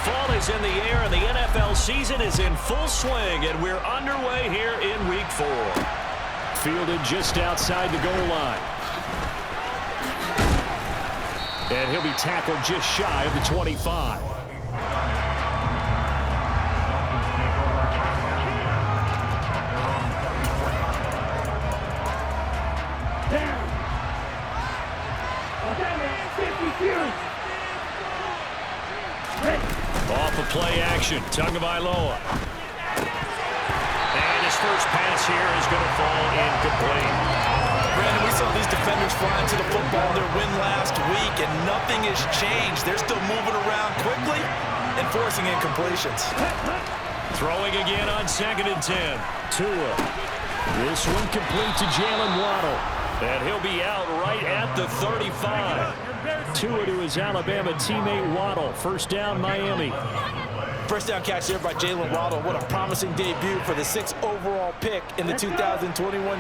Fall is in the air, and the NFL season is in full swing, and we're underway here in Week 4. Fielded just outside the goal line. And he'll be tackled just shy of the 25. Off of play action, Tagovailoa. And his first pass here is going to fall incomplete. Brandon, we saw these defenders flying to the football in their win last week, and nothing has changed. They're still moving around quickly and forcing incompletions. Throwing again on 2nd and 10. Tua. This one complete to Jalen Waddle. And he'll be out right at the 35. Tua to his Alabama teammate Waddle. First down, Miami. First down catch there by Jalen Waddle. What a promising debut for the 6th overall pick in the 2021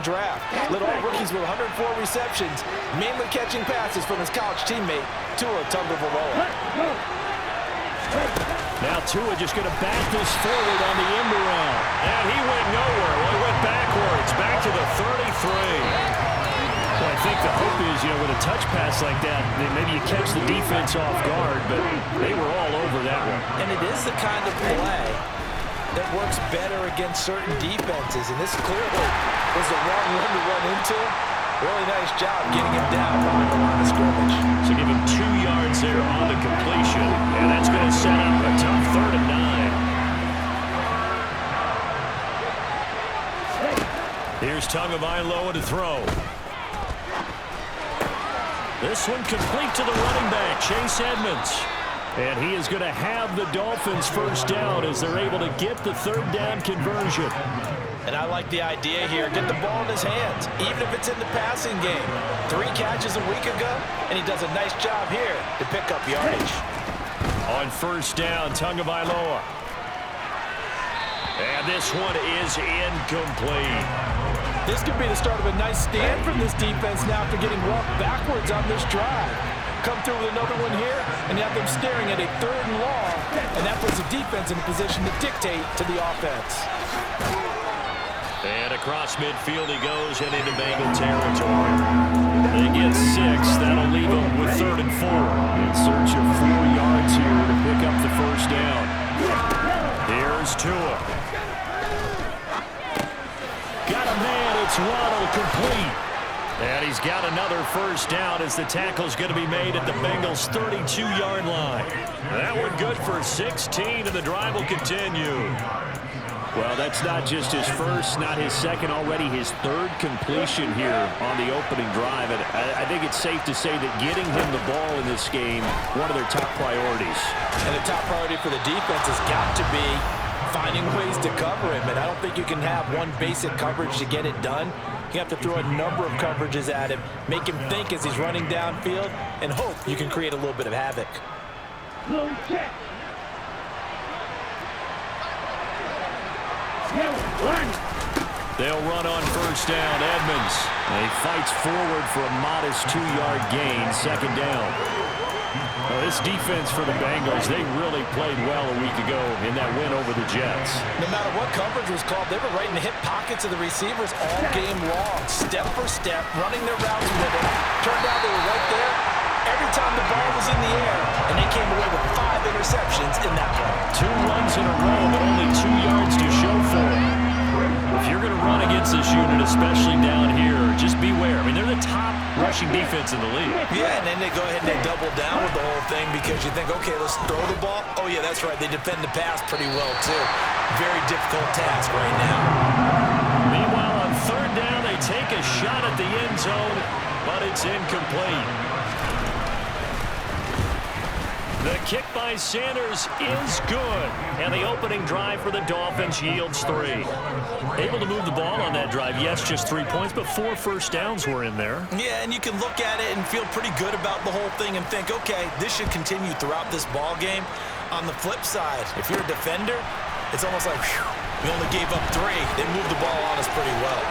draft. Led all rookies with 104 receptions, mainly catching passes from his college teammate, Tua Tagovailoa. Now Tua just going to back this forward on the end around. And he went nowhere. Well, he went backwards, back to the 33. Well, I think the hope is, with a touch pass like that, maybe you catch the defense off guard, but they were all over that one. And it is the kind of play that works better against certain defenses, and this clearly was the wrong one to run into. Really nice job getting him down behind the line of scrimmage. So give him 2 yards there on the completion, and that's going to set up a tough 3rd and 9. Here's Tagovailoa to throw. This one complete to the running back, Chase Edmonds. And he is going to have the Dolphins first down as they're able to get the 3rd down conversion. And I like the idea here. Get the ball in his hands, even if it's in the passing game. 3 catches a week ago, and he does a nice job here to pick up yardage. On first down, Tagovailoa. And this one is incomplete. This could be the start of a nice stand from this defense now after getting walked backwards on this drive. Come through with another one here, and you have them staring at a 3rd and long, and that puts the defense in a position to dictate to the offense. And across midfield he goes and into Bengal territory. They get 6. That'll leave them with 3rd and 4. In search of 4 yards here to pick up the first down. Here's Tua. Got a man. It's Waddle complete. And he's got another first down as the tackle's going to be made at the Bengals' 32-yard line. That one good for 16, and the drive will continue. Well, that's not just his first, not his second, already his 3rd completion here on the opening drive. And I think it's safe to say that getting him the ball in this game, one of their top priorities. And the top priority for the defense has got to be finding ways to cover him, and I don't think you can have one basic coverage to get it done. You have to throw a number of coverages at him, make him think as he's running downfield, and hope you can create a little bit of havoc. They'll run on first down. Edmonds. He fights forward for a modest 2-yard gain, 2nd down. Well, this defense for the Bengals, they really played well a week ago in that win over the Jets. No matter what coverage was called, they were right in the hip pockets of the receivers all game long, step for step, running their routes with it. Turned out they were right there every time the ball was in the air, and they came away with 5 interceptions in that one. 2 runs in a row, but only 2 yards to show for it. If you're going to run against this unit, especially down here, just beware. I mean, they're the top rushing defense in the league. Yeah, and then they go ahead and they double down with the whole thing because you think, okay, let's throw the ball. Oh, yeah, that's right. They defend the pass pretty well, too. Very difficult task right now. Meanwhile, on 3rd down, they take a shot at the end zone, but it's incomplete. The kick by Sanders is good, and the opening drive for the Dolphins yields 3. Able to move the ball on that drive. Yes, just 3 points, but 4 first downs were in there. Yeah, and you can look at it and feel pretty good about the whole thing and think, okay, this should continue throughout this ball game. On the flip side, if you're a defender, it's almost like, whew, we only gave up 3. They moved the ball on us pretty well.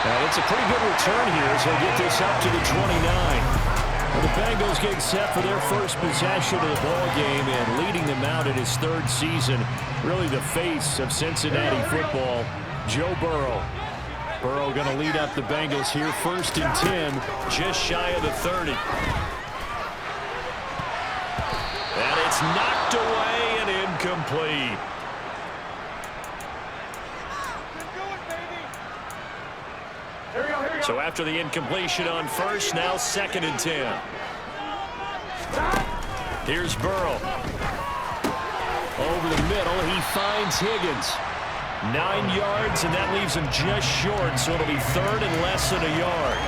Well, it's a pretty good return here as they get this up to the 29. The Bengals getting set for their first possession of the ball game and leading them out in his third season. Really the face of Cincinnati football, Joe Burrow. Burrow going to lead up the Bengals here, 1st and 10, just shy of the 30. And it's knocked away and incomplete. So after the incompletion on first, now 2nd and 10. Here's Burrow. Over the middle, he finds Higgins. 9 yards, and that leaves him just short, so it'll be 3rd and less than a yard.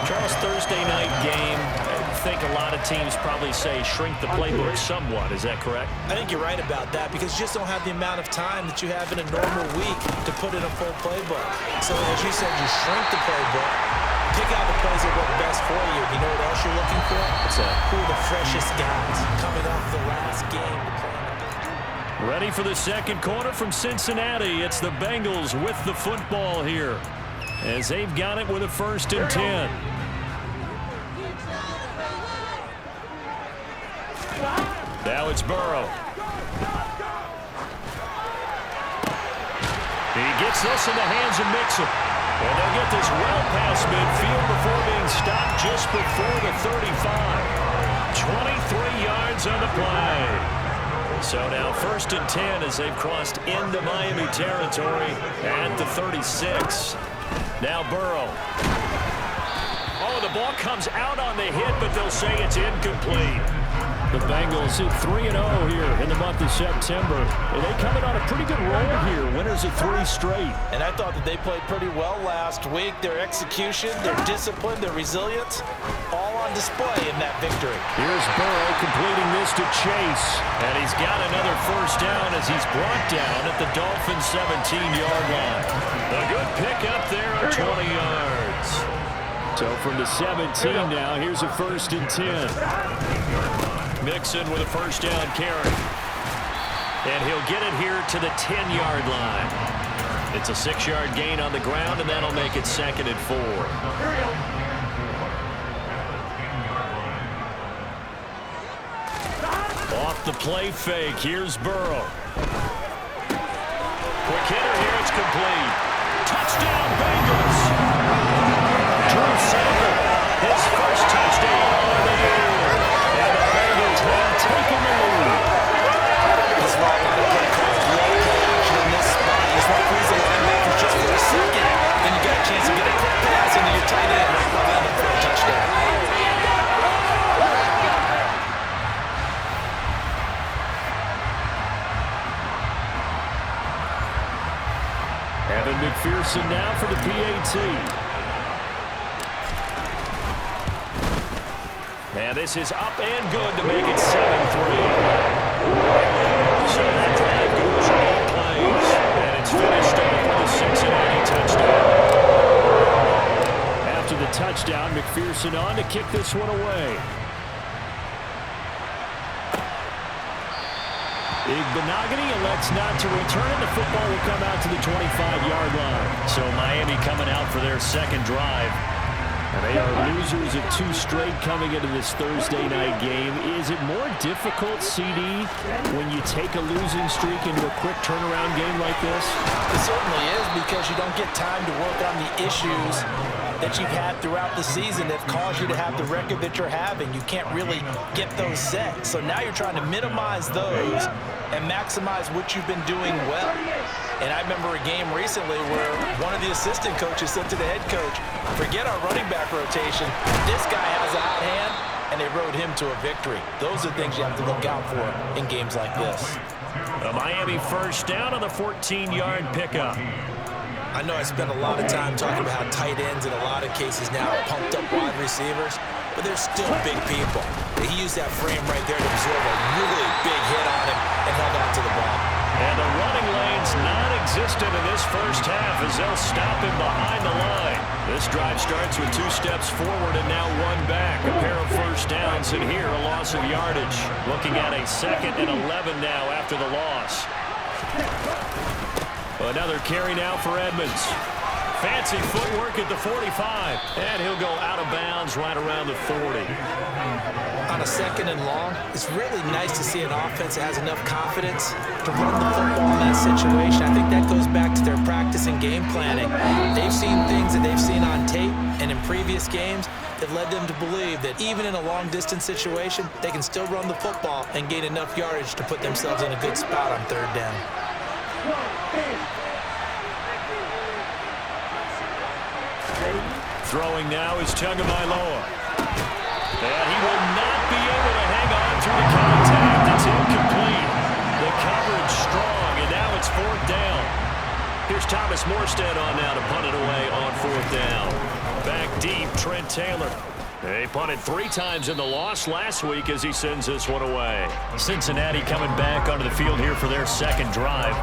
Charles, Thursday night game, I think a lot of teams probably say shrink the playbook somewhat. Is that correct? I think you're right about that because you just don't have the amount of time that you have in a normal week to put in a full playbook. So as you said, you shrink the playbook, pick out the plays that work best for you. You know what else you're looking for? What's that? Who are the freshest guys coming off the last game? Ready for the second quarter from Cincinnati. It's the Bengals with the football here as they've got it with a 1st and 10. Now it's Burrow. He gets this in the hands of Mixon. And they'll get this well past midfield before being stopped just before the 35. 23 yards on the play. So now 1st and 10 as they've crossed into Miami territory at the 36. Now Burrow. Oh, the ball comes out on the hit, but they'll say it's incomplete. The Bengals hit 3-0 here in the month of September. And they coming on a pretty good roll here. Winners of 3 straight. And I thought that they played pretty well last week. Their execution, their discipline, their resilience, all on display in that victory. Here's Burrow completing this to Chase. And he's got another 1st down as he's brought down at the Dolphins' 17-yard line. A good pick up there of 20 yards. So from the 17 now, here's a 1st and 10. Mixon with a 1st down carry. And he'll get it here to the 10-yard line. It's a 6-yard gain on the ground, and that'll make it 2nd and 4. Off the play fake, here's Burrow. Quick hitter here, it's complete. Touchdown, Bengals! Drew Sample, his 1st touchdown of the year. And the Bengals have taken the lead. That's why I got to play action in this spot. You just want to freeze the linebacker just for a second. Then you got a chance to get a quick pass into your tight end and run it for a touchdown. Evan McPherson now for the PAT. And this is up and good to make it 7-3. So that drive goes 8 plays. And it's finished off with a Cincinnati touchdown. After the touchdown, McPherson on to kick this one away. Igbenogany elects not to return. The football will come out to the 25-yard line. So Miami coming out for their 2nd drive. And they are losers of 2 straight coming into this Thursday night game. Is it more difficult, CD, when you take a losing streak into a quick turnaround game like this? It certainly is because you don't get time to work on the issues that you've had throughout the season that caused you to have the record that you're having. You can't really get those set. So now you're trying to minimize those and maximize what you've been doing well. And I remember a game recently where one of the assistant coaches said to the head coach, forget our running back rotation. This guy has a hot hand, and they rode him to a victory. Those are things you have to look out for in games like this. A Miami 1st down on the 14-yard pickup. I know I spent a lot of time talking about how tight ends in a lot of cases now are pumped up wide receivers, but they're still big people. He used that frame right there to absorb a really big hit on him and held on to the ball. And the running lane's non-existent in this 1st half as they'll stop him behind the line. This drive starts with 2 steps forward and now 1 back. A pair of 1st downs, and here a loss of yardage. Looking at a 2nd and 11 now after the loss. Another carry now for Edmonds. Fancy footwork at the 45. And he'll go out of bounds right around the 40. On a 2nd and long, it's really nice to see an offense that has enough confidence to run the football in that situation. I think that goes back to their practice and game planning. They've seen things that they've seen on tape and in previous games that led them to believe that even in a long-distance situation, they can still run the football and gain enough yardage to put themselves in a good spot on 3rd down. Throwing now is Tagovailoa. And he will not be able to hang on through the contact. It's incomplete. The coverage strong, and now it's 4th down. Here's Thomas Morstead on now to punt it away on 4th down. Back deep, Trent Taylor. They punted 3 times in the loss last week as he sends this one away. Cincinnati coming back onto the field here for their 2nd drive.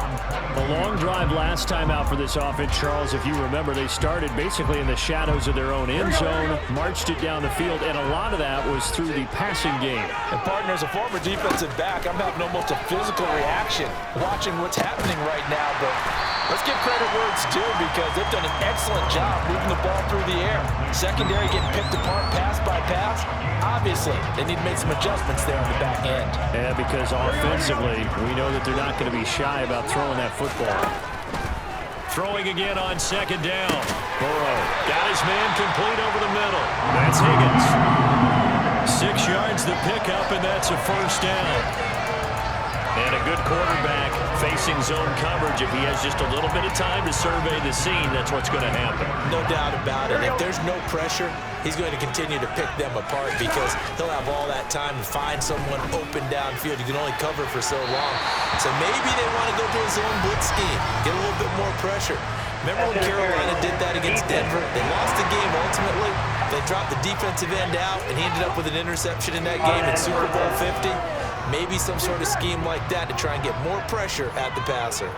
A long drive last time out for this offense, Charles. If you remember, they started basically in the shadows of their own end zone, marched it down the field, and a lot of that was through the passing game. And partner, as a former defensive back, I'm having almost a physical reaction watching what's happening right now, but let's give credit where it's due because they've done an excellent job moving the ball through the air. Secondary getting picked apart pass by pass. Obviously, they need to make some adjustments there on the back end. Yeah, because offensively, we know that they're not going to be shy about throwing that football. Throwing again on 2nd down. Burrow got his man complete over the middle. That's Higgins. 6 yards the pickup, and that's a 1st down. And a good quarterback facing zone coverage. If he has just a little bit of time to survey the scene, that's what's going to happen. No doubt about it. If there's no pressure, he's going to continue to pick them apart because he'll have all that time to find someone open downfield. You can only cover for so long. So maybe they want to go to a zone blitz scheme, get a little bit more pressure. Remember when Carolina did that against Denver? They lost the game ultimately. They dropped the defensive end out, and he ended up with an interception in that game in Super Bowl 50. Maybe some sort of scheme like that to try and get more pressure at the passer.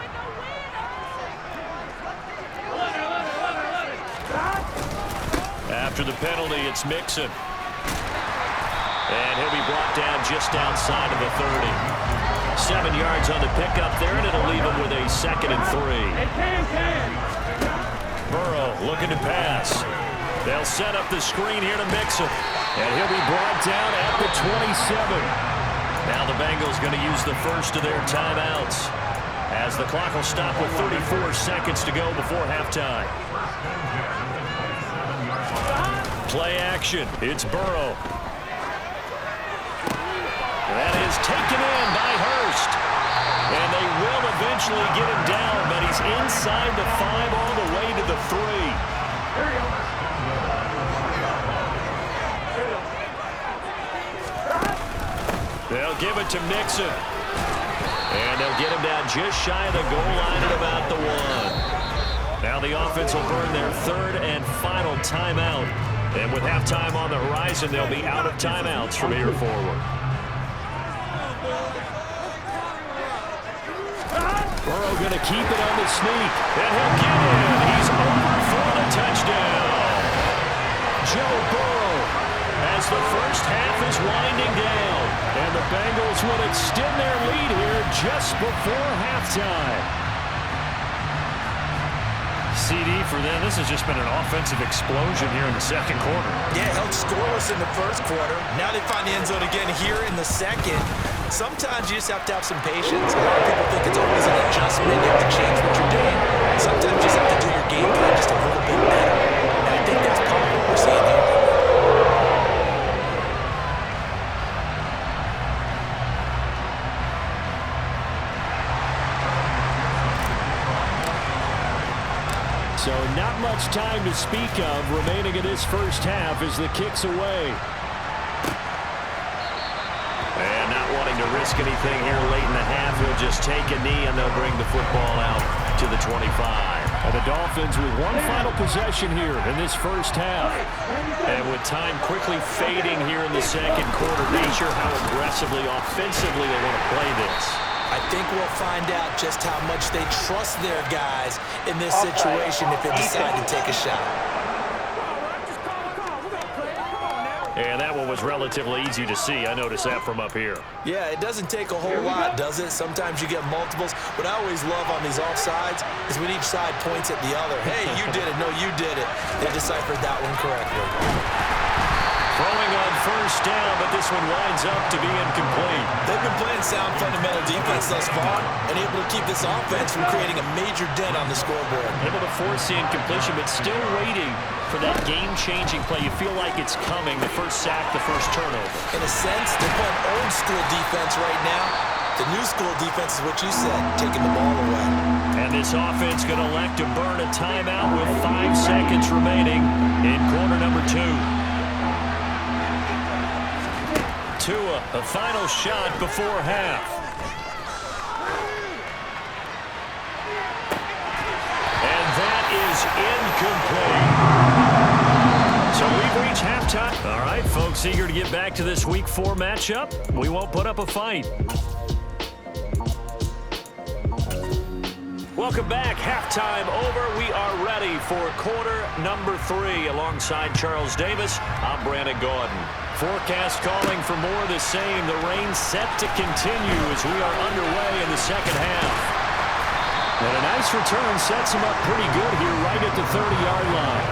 After the penalty, it's Mixon. And he'll be brought down just outside of the 30. 7 yards on the pickup there, and it'll leave him with a 2nd and 3. Burrow looking to pass. They'll set up the screen here to Mixon. And he'll be brought down at the 27. Now the Bengals going to use the first of their timeouts as the clock will stop with 34 seconds to go before halftime. Play action. It's Burrow. That is taken in by Hurst. And they will eventually get him down, but he's inside the 5 all the way to the 3. They'll give it to Mixon. And they'll get him down just shy of the goal line at about the 1. Now the offense will burn their 3rd and final timeout. And with halftime on the horizon, they'll be out of timeouts from here forward. Burrow going to keep it on the sneak. And he'll get it. He's over for the touchdown. Joe Burrow, as the first half is winding down. And the Bengals will extend their lead here just before halftime. CD for them, this has just been an offensive explosion here in the 2nd quarter. Yeah, held scoreless in the 1st quarter. Now they find the end zone again here in the 2nd. Sometimes you just have to have some patience. A lot of people think it's always an adjustment. You have to change what you're doing. Sometimes you just have to do your game plan just a little bit better. And I think that's part of what we're seeing here. So not much time to speak of remaining in this first half as the kick's away. And not wanting to risk anything here late in the half, he'll just take a knee and they'll bring the football out to the 25. And the Dolphins with one final possession here in this first half. And with time quickly fading here in the 2nd quarter, not sure how aggressively, offensively they want to play this. I think we'll find out just how much they trust their guys in this situation if they decide to take a shot. And that one was relatively easy to see. I noticed that from up here. Yeah, it doesn't take a whole lot, does it? Sometimes you get multiples. What I always love on these offsides is when each side points at the other. Hey, you did it. No, you did it. They deciphered that one correctly. Throwing on first down, but this one winds up to be incomplete. They've been playing sound fundamental defense thus far and able to keep this offense from creating a major dent on the scoreboard. Able to force the incompletion, but still waiting for that game-changing play. You feel like it's coming, the first sack, the first turnover. In a sense, they're playing old-school defense right now. The new school defense is what you said, taking the ball away. And this offense going to elect to burn a timeout with 5 seconds remaining in quarter number 2. Tua, a final shot before half. And that is incomplete. So we've reached halftime. All right, folks, eager to get back to this Week 4 matchup. We won't put up a fight. Welcome back. Halftime over. We are ready for quarter number 3. Alongside Charles Davis, I'm Brandon Gaudin. Forecast calling for more of the same. The rain set to continue as we are underway in the second half. And a nice return sets them up pretty good here right at the 30-yard line.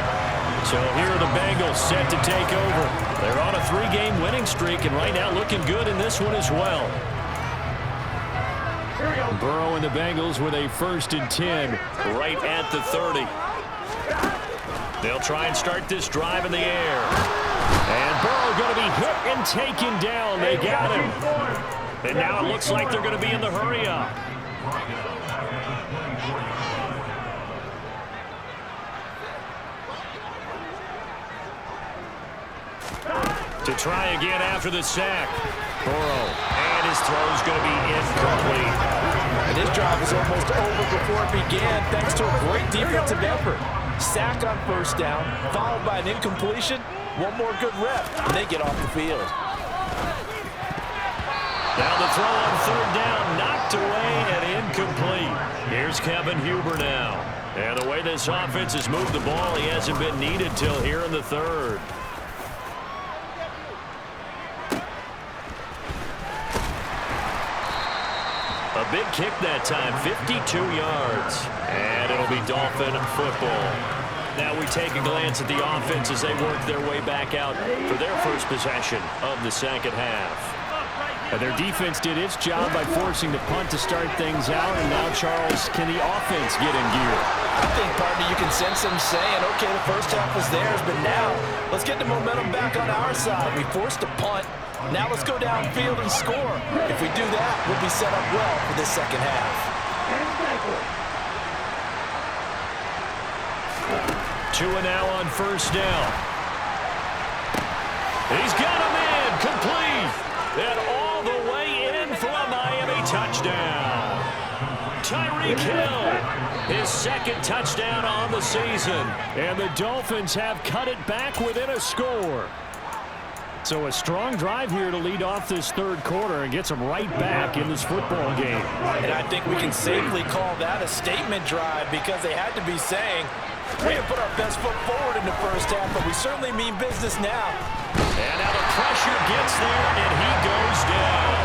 So here are the Bengals set to take over. They're on a 3-game winning streak and right now looking good in this one as well. Burrow and the Bengals with a 1st and 10 right at the 30. They'll try and start this drive in the air. And Burrow going to be hit and taken down. They got him. And now it looks like they're going to be in the hurry-up. To try again after the sack. Burrow. And his throw's going to be incomplete. And this drive is almost over before it began thanks to a great defensive effort. Sack on first down, followed by an incompletion. One more good rep, and they get off the field. Now the throw on 3rd down, knocked away and incomplete. Here's Kevin Huber now. And the way this offense has moved the ball, he hasn't been needed till here in the 3rd. A big kick that time, 52 yards. And it'll be Dolphin football. Now we take a glance at the offense as they work their way back out for their first possession of the second half. And their defense did its job by forcing the punt to start things out. And now, Charles, can the offense get in gear? I think, partner, you can sense them saying, okay, the first half was theirs, but now let's get the momentum back on our side. We forced a punt. Now let's go downfield and score. If we do that, we'll be set up well for this second half. Tua now on first down. He's got him in, complete. And all the way in for a Miami touchdown. Tyreek Hill, his 2nd touchdown on the season. And the Dolphins have cut it back within a score. So a strong drive here to lead off this 3rd quarter and gets them right back in this football game. And I think we can safely call that a statement drive because they had to be saying, we have put our best foot forward in the first half, but we certainly mean business now. And now the pressure gets there, and he goes down.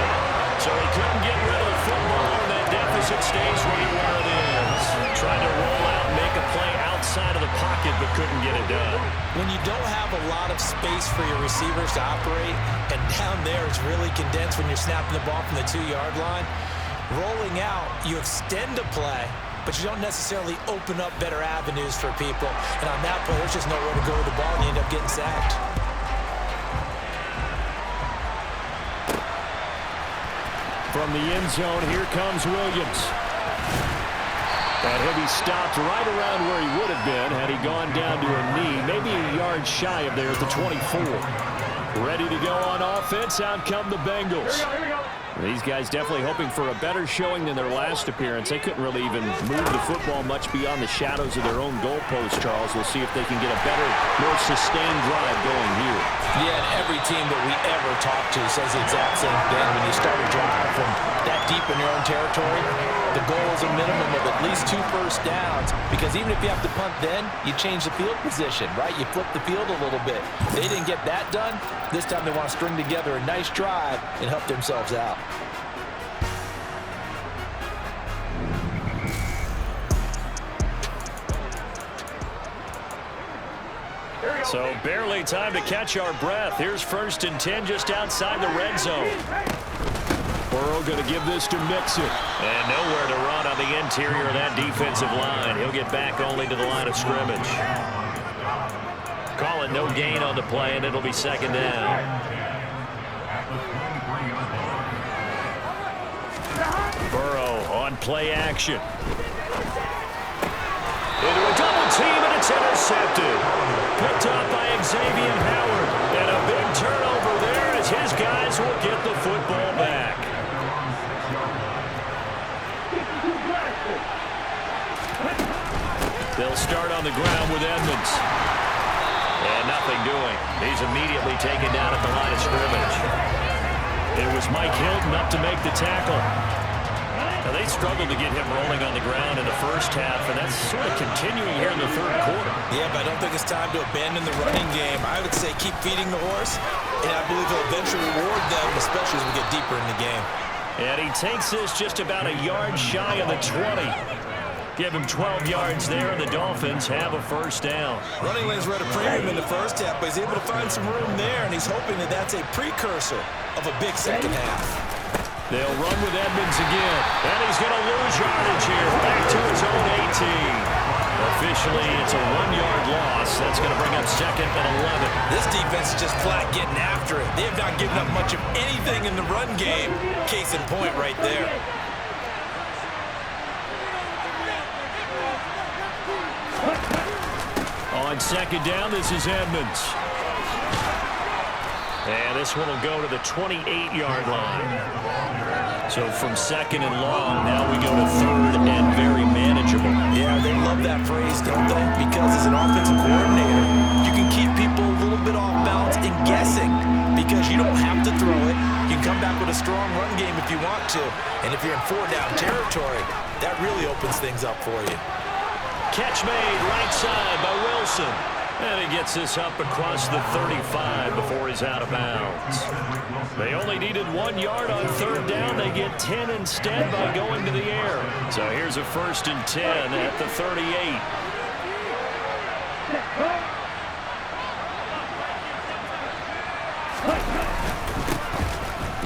So he couldn't get rid of the football, and that deficit stays right where it is. Trying to roll out and make a play outside of the pocket, but couldn't get it done. When you don't have a lot of space for your receivers to operate, and down there it's really condensed when you're snapping the ball from the 2-yard line, rolling out, you extend the play, but you don't necessarily open up better avenues for people. And on that play, there's just nowhere to go with the ball, and you end up getting sacked. From the end zone, here comes Williams. And he'll be stopped right around where he would have been had he gone down to a knee, maybe a yard shy of there at the 24. Ready to go on offense, out come the Bengals. These guys definitely hoping for a better showing than their last appearance. They couldn't really even move the football much beyond the shadows of their own goalpost, Charles. We'll see if they can get a better, more sustained drive going here. Yeah, and every team that we ever talk to says the exact same thing. When you start a drive from that deep in your own territory, the goal is a minimum of at least 2 first downs, because even if you have to punt then, you change the field position, right? You flip the field a little bit. They didn't get that done. This time they want to string together a nice drive and help themselves out. So barely time to catch our breath. Here's 1st and 10 just outside the red zone. Burrow going to give this to Mixon. And nowhere to run on the interior of that defensive line. He'll get back only to the line of scrimmage. Call it no gain on the play, and it'll be 2nd down. Burrow on play action. Into a double team, and it's intercepted. Picked up by Xavier Howard. And a big turnover there as his guys will get the football back. They'll start on the ground with Edmonds. And nothing doing. He's immediately taken down at the line of scrimmage. It was Mike Hilton up to make the tackle. Now, they struggled to get him rolling on the ground in the first half, and that's sort of continuing here in the 3rd quarter. Yeah, but I don't think it's time to abandon the running game. I would say keep feeding the horse, and I believe he'll eventually reward them, especially as we get deeper in the game. And he takes this just about a yard shy of the 20. Give him 12 yards there, and the Dolphins have a 1st down. Running lanes were at a premium in the first half, but he's able to find some room there, and he's hoping that that's a precursor of a big second half. They'll run with Edmonds again, and he's going to lose yardage here, back to his own 18. Officially, it's a 1-yard loss. That's going to bring up 2nd and 11. This defense is just flat getting after it. They have not given up much of anything in the run game. Case in point right there. On 2nd down, this is Edmonds. And this one will go to the 28-yard line. So from 2nd and long, now we go to 3rd and very manageable. Yeah, they love that phrase, don't they? Because as an offensive coordinator, you can keep people a little bit off balance and guessing because you don't have to throw it. You can come back with a strong run game if you want to. And if you're in 4-down territory, that really opens things up for you. Catch made right side by Wilson. And he gets this up across the 35 before he's out of bounds. They only needed 1 yard on 3rd down. They get 10 instead by going to the air. So here's a 1st and 10 at the 38.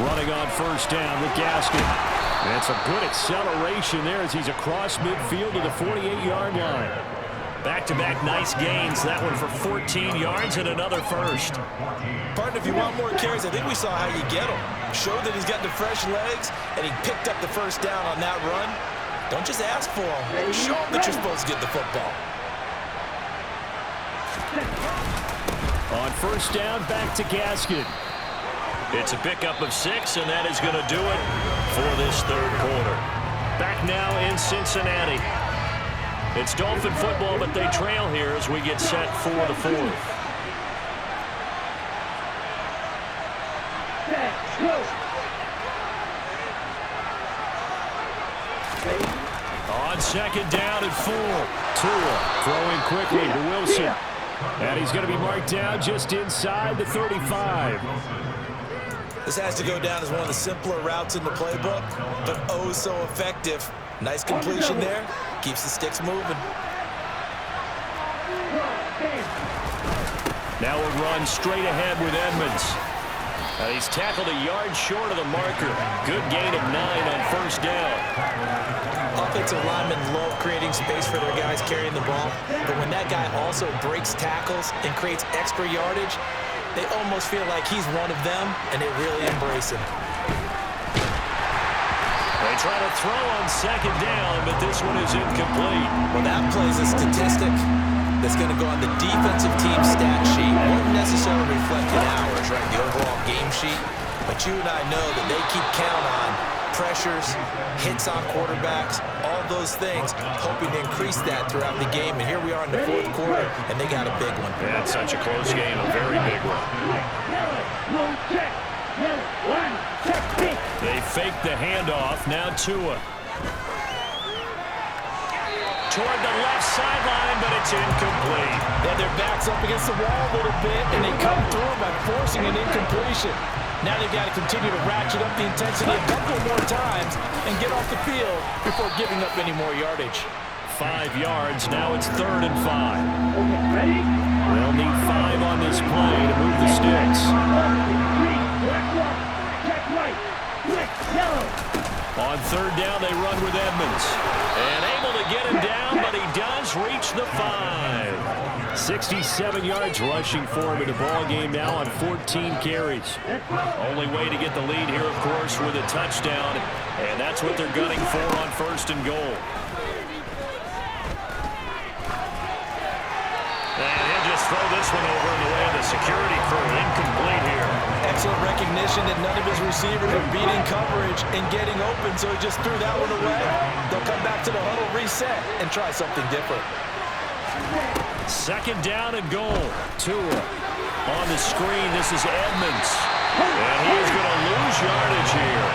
Running on 1st down with Gaskin. And some good acceleration there as he's across midfield to the 48-yard line. Back-to-back nice gains. That one for 14 yards and another 1st. Partner, if you want more carries, I think we saw how you get them. Show that he's got the fresh legs, and he picked up the 1st down on that run. Don't just ask for them. Show him that you're supposed to get the football. On 1st down, back to Gaskin. It's a pickup of 6, and that is going to do it for this 3rd quarter. Back now in Cincinnati. It's Dolphin football, but they trail here as we get set for the 4th. On 2nd down and 4. Tua throwing quickly to Wilson. And he's going to be marked down just inside the 35. This has to go down as one of the simpler routes in the playbook, but oh so effective. Nice completion there. Keeps the sticks moving. Now a run straight ahead with Edmonds. He's tackled a yard short of the marker. Good gain of 9 on 1st down. Offensive linemen love creating space for their guys carrying the ball, but when that guy also breaks tackles and creates extra yardage, they almost feel like he's one of them, and they really embrace him. They try to throw on 2nd down, but this one is incomplete. Well, that plays a statistic that's going to go on the defensive team stat sheet. Won't necessarily reflect in ours, right? The overall game sheet. But you and I know that they keep count on pressures, hits on quarterbacks, all those things, hoping to increase that throughout the game. And here we are in the fourth quarter, and they got a big one. Yeah, it's such a close game, a very big one. They fake the handoff. Now Tua. Toward the left sideline, but it's incomplete. Then their back's up against the wall a little bit, and they come through by forcing an incompletion. Now they've got to continue to ratchet up the intensity a couple more times and get off the field before giving up any more yardage. 5 yards. Now it's 3rd and 5. They'll need 5 on this play to move the sticks. On 3rd down, they run with Edmonds. And able to get him down, but he does reach the 5. 67 yards rushing for him in the ball game now on 14 carries. Only way to get the lead here, of course, with a touchdown. And that's what they're gunning for on 1st and goal. And he'll just throw this one over in the way of the security crew. Incomplete here. Excellent recognition that none of his receivers are beating coverage and getting open, so he just threw that one away. They'll come back to the huddle, reset, and try something different. 2nd down and goal. Tua on the screen. This is Edmonds. And he's going to lose yardage here.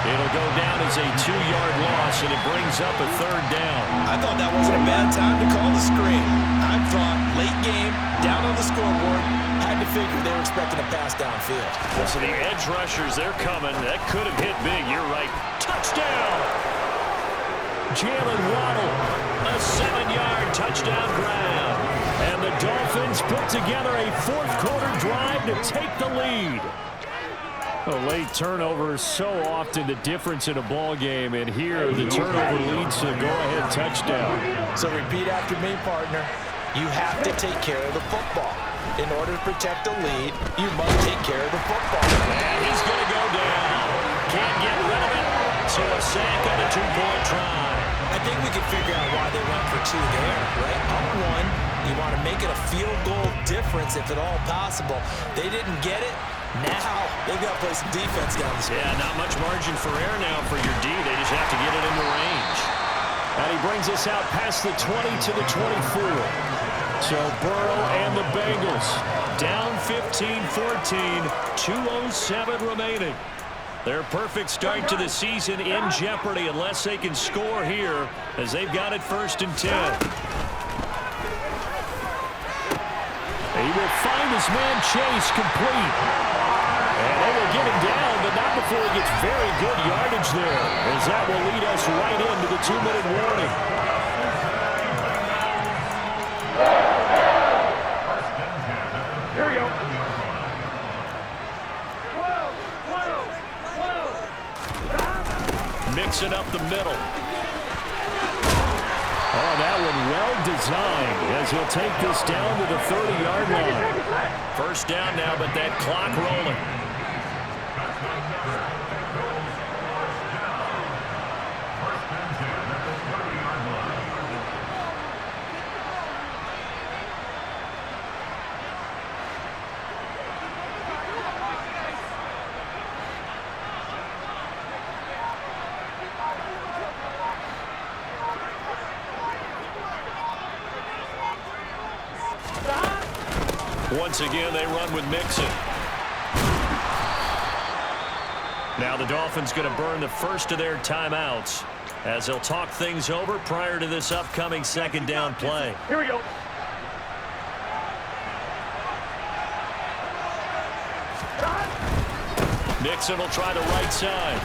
It'll go down as a 2-yard loss, and it brings up a 3rd down. I thought that wasn't a bad time to call the screen. I thought late game, down on the scoreboard, had to figure they were expecting a pass downfield. So the edge rushers, they're coming. That could have hit big. You're right. Touchdown! Jalen Waddle, a 7-yard touchdown grab. And the Dolphins put together a 4th quarter drive to take the lead. A late turnover is so often the difference in a ball game, and here the turnover leads to a go-ahead touchdown. So repeat after me, partner. You have to take care of the football. In order to protect the lead, you must take care of the football. And he's going to go down. Can't get rid of it. So a sack on a 2-point try. I think we can figure out why they went for 2 there, right? Up 1, you want to make it a field goal difference if at all possible. They didn't get it. Now they've got to play some defense down the field. Yeah, not much margin for error now for your D. They just have to get it into range. And he brings us out past the 20 to the 24. So Burrow and the Bengals down 15-14, 2:07 remaining. Their perfect start to the season in jeopardy unless they can score here as they've got it 1st and 10. He will find his man Chase complete. And they will get him down, but not before he gets very good yardage there, as that will lead us right into the 2-minute warning. Here we go. Mix it up the middle. Oh, that one well designed as he'll take this down to the 30-yard line. 1st down now, but that clock rolling. Once again, they run with Mixon. Now the Dolphins going to burn the first of their timeouts as they'll talk things over prior to this upcoming 2nd down play. Here we go. Mixon will try the right side.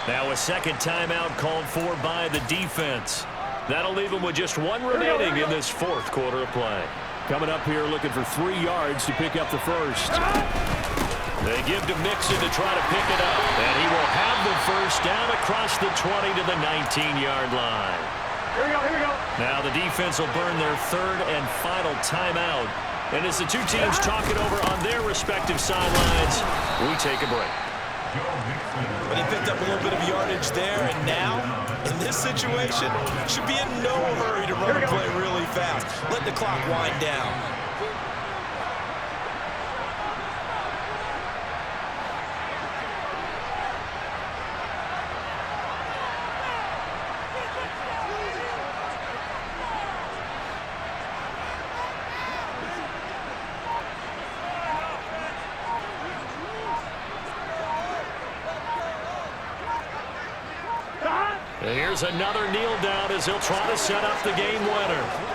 Now a 2nd timeout called for by the defense. That'll leave them with just 1 remaining in this 4th quarter of play. Coming up here looking for 3 yards to pick up the 1st. They give to Mixon to try to pick it up. And he will have the 1st down across the 20 to the 19-yard line. Here we go, here we go. Now the defense will burn their 3rd and final timeout. And as the two teams talk it over on their respective sidelines, we take a break. But he picked up a little bit of yardage there, and now, in this situation, should be in no hurry to run and play really fast. Let the clock wind down. Here's another kneel down as he'll try to set up the game winner.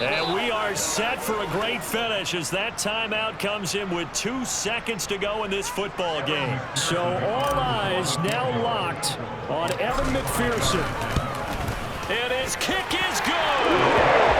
And we are set for a great finish as that timeout comes in with 2 seconds to go in this football game. So all eyes now locked on Evan McPherson. And his kick is good.